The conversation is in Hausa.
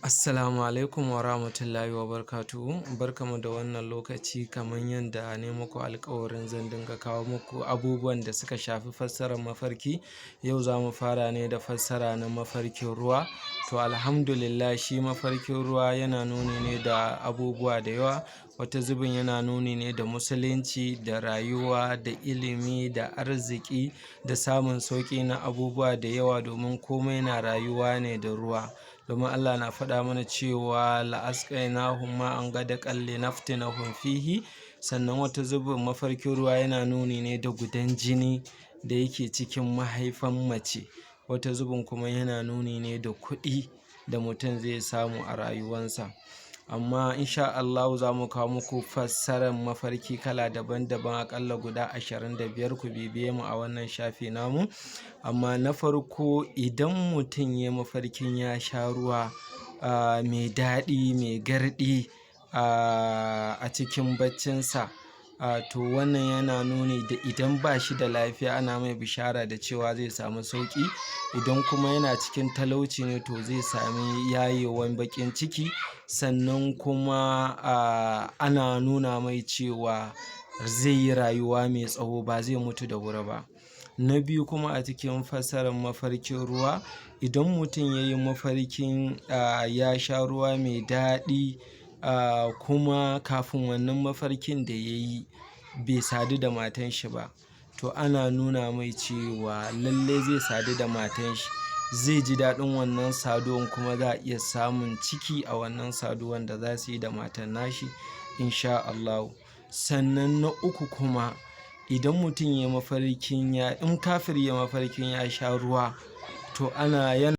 Assalamu alaikum wa rahmatullahi wa barakatuhu. Barkamu da wannan lokaci. Kamar yadda ne muku alƙawarin zan dinga kawo muku abubuwan da suka shafi fassarar mafarki. Yau za mu fara ne da fassara na mafarkin ruwa. To alhamdulillah, shi mafarkin ruwa yana nuni ne da abubuwa da yawa. Wata zubin yana nuni ne da musulunci, da rayuwa, da ilimi, da arziki, da samun sauƙi na abubuwa da yawa, domin komai na rayuwa ne da ruwa. Domin Allah na faɗa mana cewa la'asqainahum ma'an ghadaqan linaftinahum fihi. Sannan wata zubin mafarkin ruwa yana nuni ne da gudan jini da yake cikin mahaifan mace. Wata zubin kuma yana nuni ne da kuɗi da mutum zai samu a rayuwansa. Amma insha Allahu za mu kawo muku fassarar mafarki kala daban-daban, aƙalla guda 25. Ku bibiye mu a wannan shafi namu. Amma na farko, idan mutum ya mafarkin ya sha ruwa mai daɗi, mai garɗi a cikin baccinsa, to wannan yana nuni da idan ba shi da lafiya ana mai bishara da cewa zai samu sauƙi. Idan kuma yana cikin talauci ne, to zai sami yayewan baƙin ciki. Sannan kuma ana nuna mai cewa zai yi rayuwa mai tsawo, ba zai mutu da wuri ba. Na biyu kuma, a cikin fassarar mafarkin ruwa, idan mutum ya yi mafarkin ya sha ruwa mai daɗi, kuma kafin wannan mafarkin da ya yi bai sadu da matan shi ba, to ana nuna mai cewa lallai zai sadu da matan shi. Zai ji daɗin wannan saduwan, kuma za a iya samun ciki a wannan saduwan da za su yi da matan nashi insha Allahu. Sannan na uku kuma, idan mutum ya mafarkin in kafiri ya mafarkin ya sha ruwa, to yana